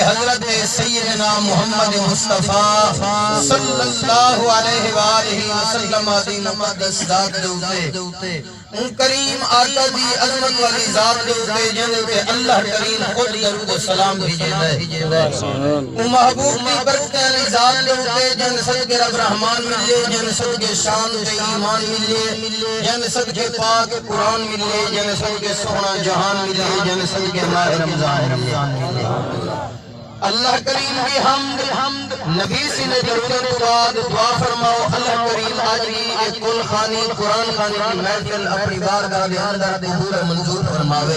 حضرت سیدنا محمد مصطفیٰ صلی اللہ علیہ وآلہ وسلم دی مقدس ذات دے اوتے ان کریم آقا دی عظمت والی ذات دے اوتے جن تے اللہ کریم خود درود و سلام بھیجدا ہے او محبوب دی برکت والی ذات دے اوتے جن صدقے رب رحمان ملے جن صدقے شان تے ایمان ملے جن صدقے پاک قرآن ملے جن صدقے سونا جہان ملے جن صدقے ماہ رمضان ملے اللہ کریم کی حمد نبی سے درود کے بعد دعا فرماؤ اللہ کریم آج کی ایک کل خانی قرآن خانی کی محفل اپنی بارگاہ دے اندر قبول منظور فرماوے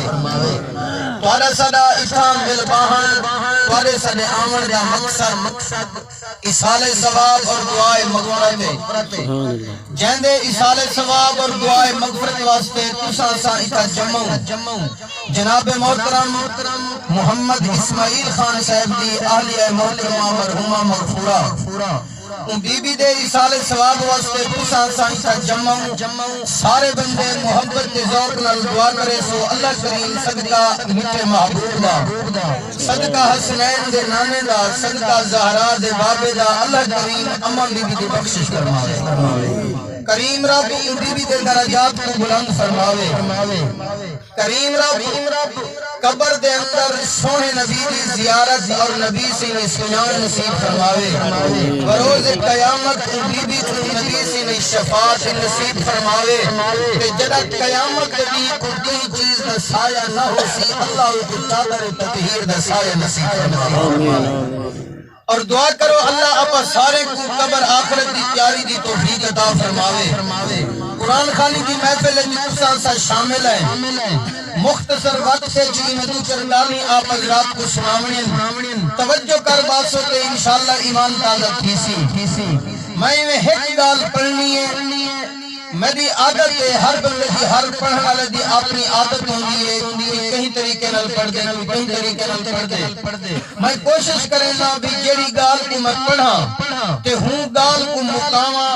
تواڈا سدا اتھاں مل باہن تواڈے سدے آمن دا مقصد ایصال ثواب اور دعائے مغفرت جیندے ایصال ثواب اور دعائے مغفرت واسطے تساں سا اتا جمع جناب محترم محمد اسماعیل خان صاحب دی اہلیہ محترمہ مرحومہ مغفورہ بی بی دے ایصال ثواب واسطے تساں سا اتا جمع سارے بندے محبت دے ذوق نال دعا کرے سو اللہ کریم صدقہ میٹھے محبوب دا صدقہ حسنین دے نانے دا صدقہ زہرا دے بابے دا اللہ کریم اماں بی بی دی بخشش فرماوے کریم رب بی بی دے درجات کو بلند فرماوے کریم رب قبر دے اندر سونے نبی دی زیارت اور نبی سے سنان نصیب فرماوے بروز قیامت بی بی کو نبی سے شفاعت نصیب فرماوے کہ جڑا قیامت دی کوئی چیز دا سایہ نہ ہو سی اللہ کو چادر تطہیر دا سایہ نصیب فرماوے اور دعا کرو اللہ اپا سارے کو قبر آخرت دی تیاری دی توفیق عطا فرماوے قرآن خانی کی محفل جتسا سا شامل ہے مختصر وقت سے چیئے تو چرگانی آپ حضرات کو سناونے توجہ کر باسوں کے انشاءاللہ ایمان تازہ تھیسی میں ایک گال پڑھنی ہے میری عادت ہے ہر بندے کی ہر پڑھنے والے دی اپنی عادت ہوندی ہے کہیں طریقے نال پڑھ دے کہیں طریقے نال پڑھ دے میں کوشش کریں نا بھی جیڑی گال کو میں پڑھا تے ہوں گال کو مقامہ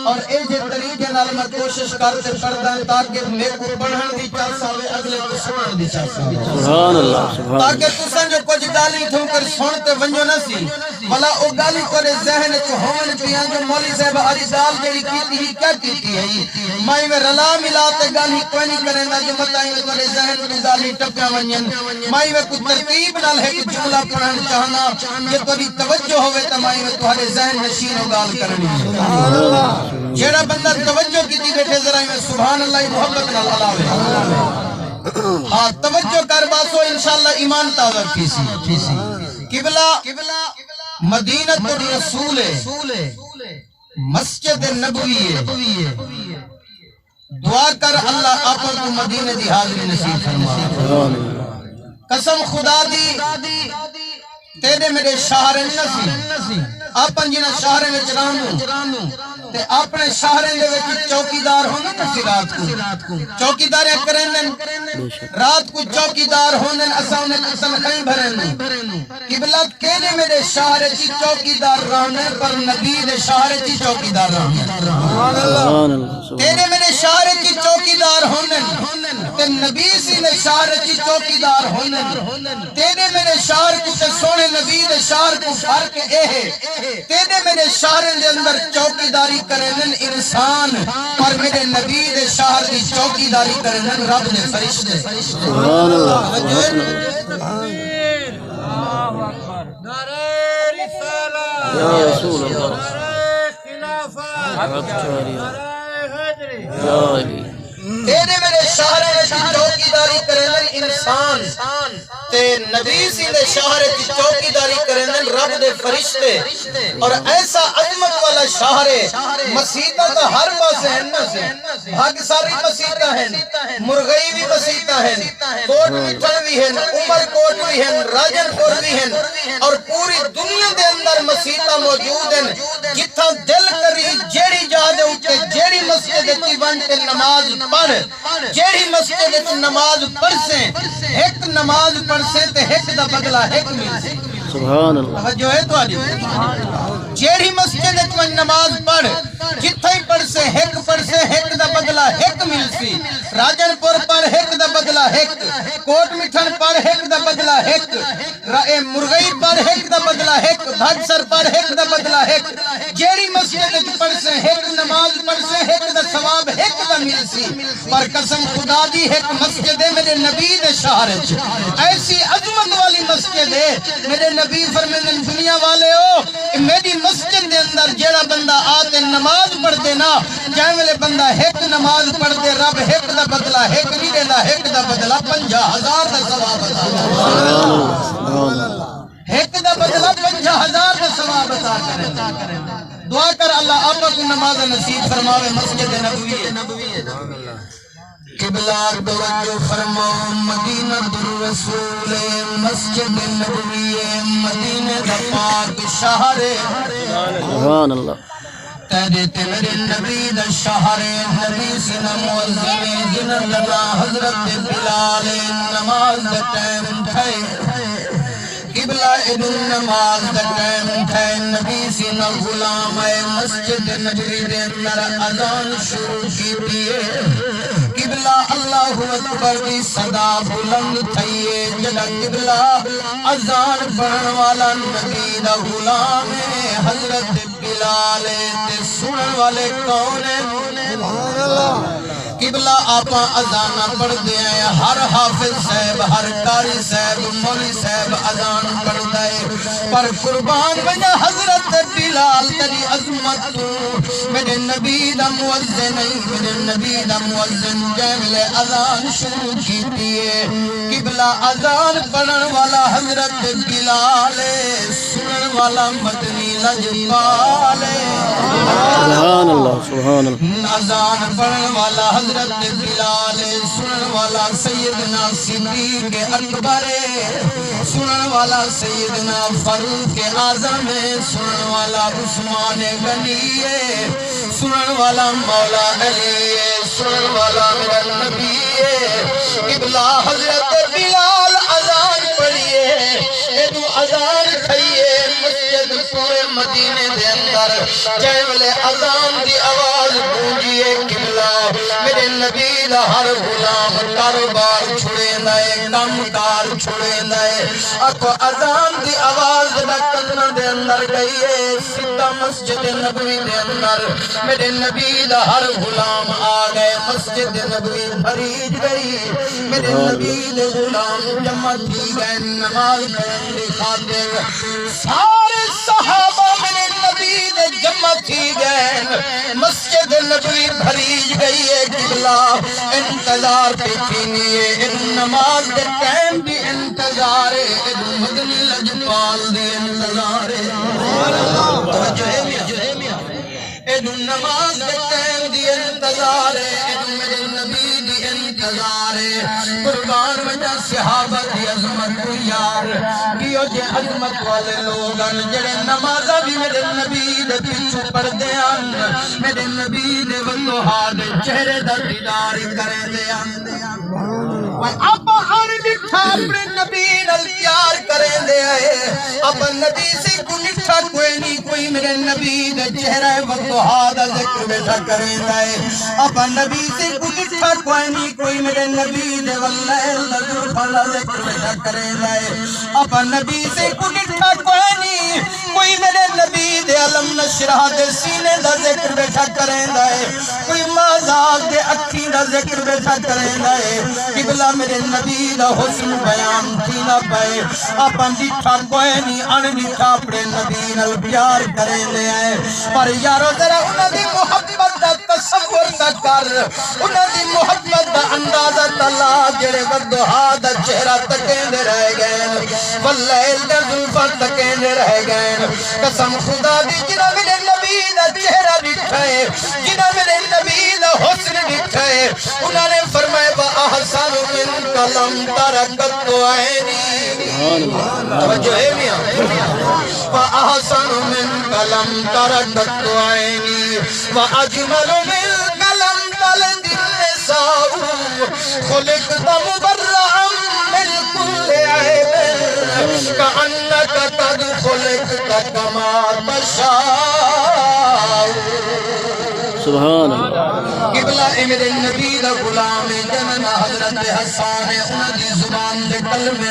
اور اے جے طریقے نال میں کوشش کرتے پڑھدا تاکہ میرے کو پڑھن دی چاہ ساوے اگلے کو سنن دی چاہ ساوے سبحان اللہ تاکہ تساں جو کچھ گالی تھوں کر سنتے ونجو نہ سی بھلا او گالی کرے ذہن چ ہون پیاں جو مولوی صاحب اج گال جڑی کیتی ہی کیا کیتی ہے میں رلا ملاتے گالی کوئی نہیں کریں گا جو بتائیں گے تمہارے ذہن میں گالی ٹپیا ونجن میں کچھ ترتیب نال ہے کہ جملہ پڑھنا چاہنا کہ تمہاری توجہ ہوئے تو میں تمہارے ذہن نشین و گال کرنی جیڑا بندہ توجہ کی تھی بیٹھے ذرا میں سبحان اللہ محبت نال علاوے ہاں توجہ کر باسو انشاءاللہ ایمان تازہ کیسی قبلہ مدینہ الرسول مسجد نبوی ہے دعا کر اللہ آپ کو مدینہ دی حاضری نصیب فرما قسم خدا دی تیرے میرے شہر نسی اپن جنہ شہر میں چرانو تے اپنے شہر دے وچ چوکیدار ہوندے نسی رات کو چوکیدار کرن رات کو چوکیدار ہوندے اساں نے تنخواہیں بھرن قبلہ کینے میرے شہر دی چوکیدار رہنے پر نبی دے شہر دی چوکیدار رہنے تیرے میرے شہر دی چوکیدار ہوندے تے نبی سی نے شہر دی چوکیدار ہوندے تیرے میرے شہر کو تے سونے نبی دے شہر کو فرق اے ہے تیرے میرے شہر دے اندر چوکیداری کرنن انسان اور میرے نبی دے شہر دی چوکیداری کرنن رب دے فرشتے سبحان اللہ اللہ اکبر نعرہ رسالت یا رسول اللہ نعرہ خلافت نعرہ حیدری یا علی تیرے میرے شہر دی چوکیداری کرنن انسان تے نبی سی دے شہر دی چوکیداری کرنن رب دے فرشتے اور ایسا عظمت والا شہر مسیطہ کا ہر پاس ہے بھاگ ساری مسیطہ ہیں مرغئی بھی مسیطہ ہیں کوٹ مٹھن بھی ہیں عمر کوٹ بھی ہیں راجن پور بھی ہیں اور پوری دنیا دے اندر مسیطہ موجود ہیں جتھا دل کری جیڑی جا دے اٹھے جیڑی مسجد کی ونٹ نماز پڑھ جیڑی مسجد کی نماز پڑھ سے ایک نماز پڑھ سے تے ایک دا بدلہ ایک مل سے سبحان اللہ جو ہے تو آجی جیڑی مسجد کی نماز پڑھ جتھا ہی پڑھ سے ایک دا بدلہ ایک مل سی راجن پور پڑھ ایک دا بدلہ ایک کوٹ مٹھن پڑھ ایک دا بدلہ ایک مرغئی پڑھ بھج سر پر ایک دا بدلہ ایک جیڑی مسجد وچ پڑھ سے ایک نماز پڑھ سے ایک دا ثواب ایک دا مل سی پر قسم خدا دی ایک مسجد ہے میرے نبی دے شہر وچ ایسی عظمت والی مسجد ہے میرے نبی فرماتے دنیا والے ہو میری مسجد دے اندر جیڑا بندہ آتے نماز پڑھ دے نا جائے ویلے بندہ ایک نماز پڑھ دے رب ایک دا بدلہ ایک نہیں دیندا ایک دا بدلہ 50,000 دا ثواب عطا ایک دا بدلہ 50,000 دا ثواب عطا کرے دعا کر اللہ آپا کو نماز نصیب فرماوے مسجد نبوی ہے قبلہ توجہ فرماؤ مدینہ الرسول مسجد نبوی مدینہ دا پاک شہر سبحان اللہ تیرے میرے نبی دا شہر نبی سنہ معظم جنہ لگا حضرت بلال نماز دا ٹائم تھے قبلہ ادن نماز دا ٹائم تھے نبی سنہ غلام مسجد نبوی دے اندر اذان شروع کی دیئے قبلہ اللہ اکبر دی صدا بلند تھئیے جڑا قبلہ اذان پڑھن والا نبی دا غلام حضرت بلال تے سنن والے کون قبلہ آپا اذانہ پڑھ دے ہیں ہر حافظ صاحب ہر قاری صاحب مولی صاحب اذان پڑھ دے پر قربان وجہ حضرت بلال تری عظمت تو میرے نبی دا مؤذن نہیں میرے نبی دا مؤذن جیملے اذان شروع کی دیئے قبلہ اذان پڑھن والا حضرت بلال سنن والا مدنی لجپال سبحان اللہ سبحان اللہ اذان پڑھن والا حضرت بلال سنن والا سیدنا صدیق اکبر سنن والا سیدنا فاروق اعظم سنن والا عثمان غنی سنن والا مولا علی سنن والا میرا نبی قبلہ حضرت بلال اذان پڑھیے ایدو اذان کھئیے مسجد پورے مدینے دے اندر جائے والے اذان دی آواز گونجیے قبلہ میرے نبی دا ہر غلام کاروبار چھوڑے نائے کام کار چھوڑے نائے اکو اذان دی آواز رکھنا دے اندر گئیے سدھا مسجد نبوی دے اندر میرے نبی دا ہر غلام آگئے مسجد نبوی بھریج گئی میرے نبی دے غلام جمع تھی گئے نماز پڑھنے خاطر سارے صحابہ میرے نبی دے جمع تھی گئے مسجد نبوی بھریج گئی ہے قبلہ انتظار پہ تھینی ہے ان نماز دے ٹائم بھی انتظار ہے ان مدنی لجپال دے انتظار ہے ان نماز دے ٹائم دی انتظار ہے ان میرے نبی دی انتظار ہے قربان وجہ صحابہ دی عظمت کو یار کیوں جے عظمت والے لوگن جڑے نمازہ بھی میرے نبی دے پیچھو پڑھ دے آن میرے نبی دے وضحا دے چہرے دا دیدار کرے دے آن اب ہر نٹھا اپنے نبی نال پیار کرے دے آئے اب نبی سے کو نٹھا کوئی نہیں کوئی میرے نبی دے چہرے وضحا دا ذکر بیٹھا کرے دے آئے اب نبی سے کو نٹھا کوئی نہیں کوئی میرے نبی دے واللہ اللہ فلا ذکر بیٹھا کرے دے آئے اب نبی سے کو نٹھا کوئی نہیں کوئی میرے نبی دے علم نشرہ دے سینے دا ذکر بیٹھا کرے دے آئے کوئی مازاق دے اکھی دا ذکر بیٹھا کرے دے آئے قبلہ میرے نبی دا حسن بیان تھی نہ پائے اپن دیٹھا کوئی نہیں ان دیٹھا اپنے نبی نال پیار کرے لے آئے پر یارو ذرا انہاں دی محبت دا تصور دا کر انہاں دی محبت دا اندازہ تلا جڑے وضحا دا چہرہ تکیں دے رہ گئے واللیل دا زلفہ تکیں دے رہ گئے قسم خدا دی جنہ میرے نبی دا چہرہ ڈٹھائے جنہ میرے نبی دا حسن ڈٹھائے انہوں نے فرمائے وَأَحْسَنُ مِنْكَ لَمْ تَرَكَتْ عَيْنِي توجہ ہے میاں وَأَحْسَنُ مِنْكَ لَمْ تَرَكَتْ عَيْنِي وَأَجْمَلُ مِنْكَ لَمْ تَلِدِ النِّسَاءُ خُلِقْتَ مُبَرَّأً مِنْ كُلِّ عَيْبٍ كَأَنَّكَ قَدْ خُلِقْتَ كَمَا تَشَاءُ سبحان اللہ قبلہ اے میرے نبی دا غلام جننا حضرت حسان انہاں دی زبان دے کلمے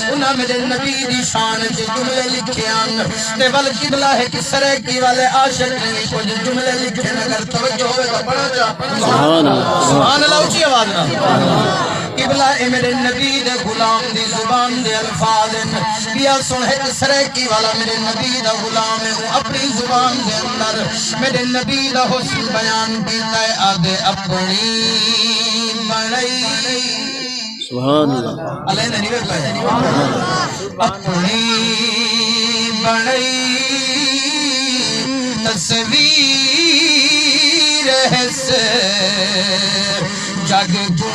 انہاں میرے نبی دی شان وچ جملے لکھے ان تے ول قبلہ ہے کہ سرکی والے عاشق نے کچھ جملے لکھے اگر توجہ ہوے تو پڑھو جا سبحان اللہ سبحان اللہ اونچی آواز نال قبلہ اے میرے نبی دے غلام دی زبان دے الفاظ بیا سن ہے سرکی والا میرے نبی دا غلام ہے اپنی زبان دے اندر میرے نبی دا حسن بیان کیتا ہے آدھے اپنی بڑائی سبحان اللہ علیہ نہیں پڑھے اپنی بڑائی تصویر ہے سے جگ کو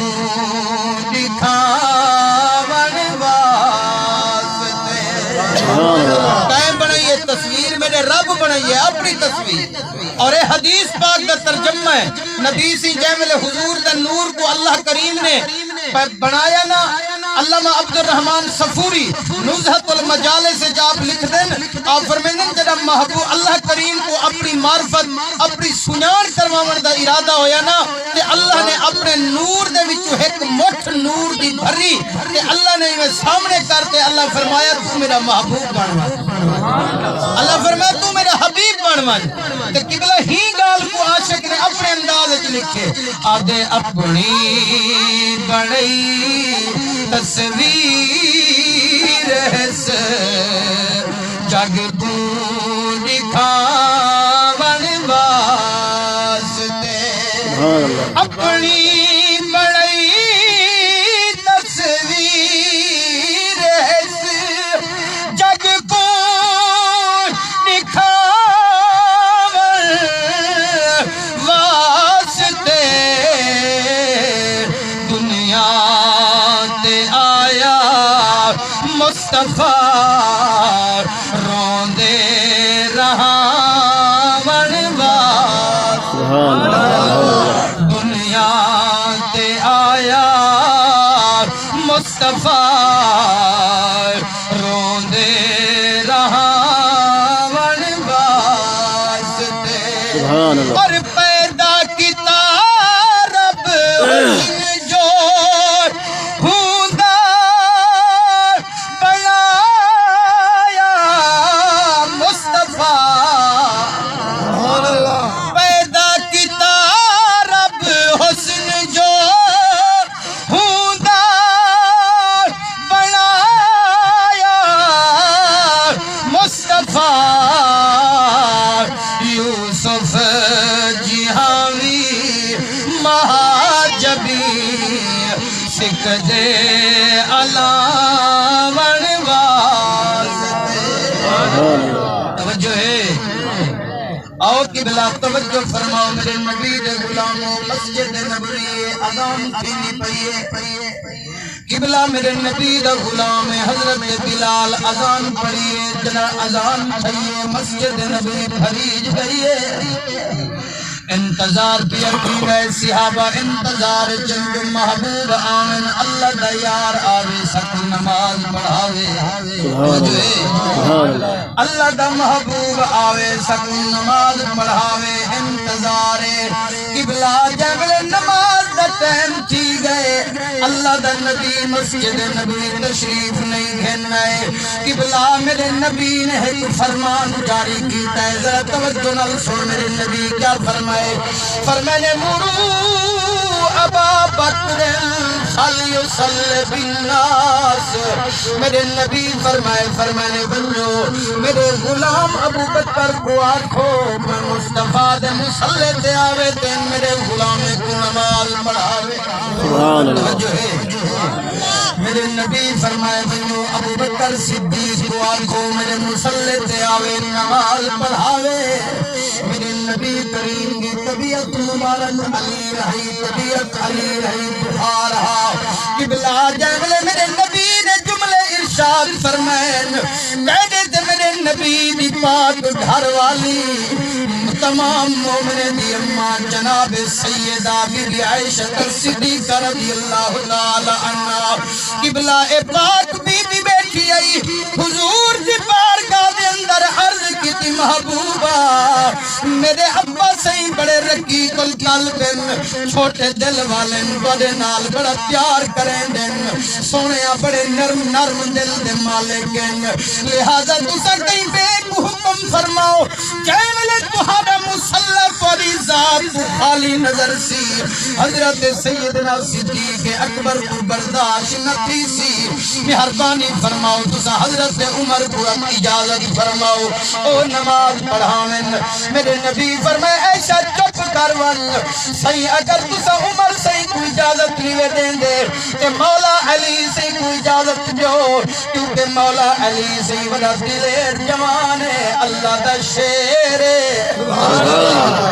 دکھاون واسطے قائم بنائیے تصویر میرے رب بنائیے اپنی تصویر اور یہ حدیث پاک کا ترجمہ ہے نبی سی جیمل حضور دا نور کو اللہ کریم نے بنایا نا علامہ عبد الرحمن صفوری نزہت المجالس سے جاب لکھ دیں آپ فرمائیں جب محبوب اللہ کریم کو اپنی معرفت اپنی سنان کرواون دا ارادہ ہویا نا تے اللہ نے اپنے نور دے وچوں ایک مٹھ نور دی بھری تے اللہ نے میں سامنے کرتے اللہ فرمایا تو میرا محبوب بن اللہ فرمایا تو میرا حبیب بن تے قبلہ ہی گال کو عاشق نے اپنے انداز وچ لکھے آدھے اپنی بڑی تصویر ہے سے جگ کو دکھاون واسطے اپنی بڑی تصویر ہے سے جگ کو دکھاون واسطے دنیا مصطفیٰ روندے رہا دنیا تے آیا مصطفیٰ روندے رہا اور پیدا کیتا رب جو یوسف جہاوی مہاجبی سکدے علاوہ واسطے توجہ ہے آؤ قبلہ توجہ فرماؤ میرے نبی دے غلاموں مسجد نبوی اذان تھینی پئیے قبلہ میرے نبی دا غلام حضرت بلال اذان پڑھیے جنا اذان تھئیے مسجد نبوی بھریج گئیے انتظار پیا کی گئے صحابہ انتظار جنگ محبوب آمن اللہ دا یار آوے سک نماز پڑھاوے اللہ دا محبوب آوے سک نماز پڑھاوے انتظار قبلہ جنگ نماز دا ٹائم تھی گئے اللہ دا نبی مسجد نبی تشریف نہیں گھنائے قبلہ میرے نبی نے ایک فرمان جاری کیتا ہے ذرا توجہ نال سن میرے نبی کیا فرمائے فرمانے مرو ابا بکر فلیصلی بالناس میرے نبی فرمانے بنو میرے غلام ابو بکر کو آکھو میں مصطفیٰ دے مصلی تے آوے تین میرے غلام کو نماز پڑھاوے میرے نبی فرمائے بنو ابو بکر صدیق کو آکھو میرے مصلی تے آوے نماز پڑھاوے میرے نبی کریم کی طبیعت مبارک علی رہی طبیعت علی رہی بخار رہا قبلہ جنگل میرے نبی نے جملے ارشاد فرمائن کہنے تھے میرے نبی دی پاک گھر والی تمام مومن دی اماں جناب سیدہ بی بی عائشہ صدیقہ رضی اللہ تعالی عنہ قبلہ پاک بی بی بیٹھی آئی حضور دی بارگاہ دے اندر عرض کی تھی محبوبہ میرے ابا سے بڑے رقیق القلب چھوٹے دل والے بڑے نال بڑا پیار کریں دن سونے بڑے نرم نرم دل دے مالک لہذا تسا کہیں بے حکم فرماؤ جائے ملے تہاڈا مسلح پری ذات خالی نظر سی حضرت سیدنا صدیق اکبر کو برداشت نہ تھی سی مہربانی فرماؤ تسا حضرت عمر کو اجازت فرماؤ او نماز پڑھاویں میرے نبی فرمائے ایسا چپ کر ون صحیح اگر تسا عمر صحیح کو اجازت نہیں دیں دے کہ مولا علی سے کو اجازت جو کیونکہ مولا علی سے بڑا دلیر جوان ہے اللہ دا شیر ہے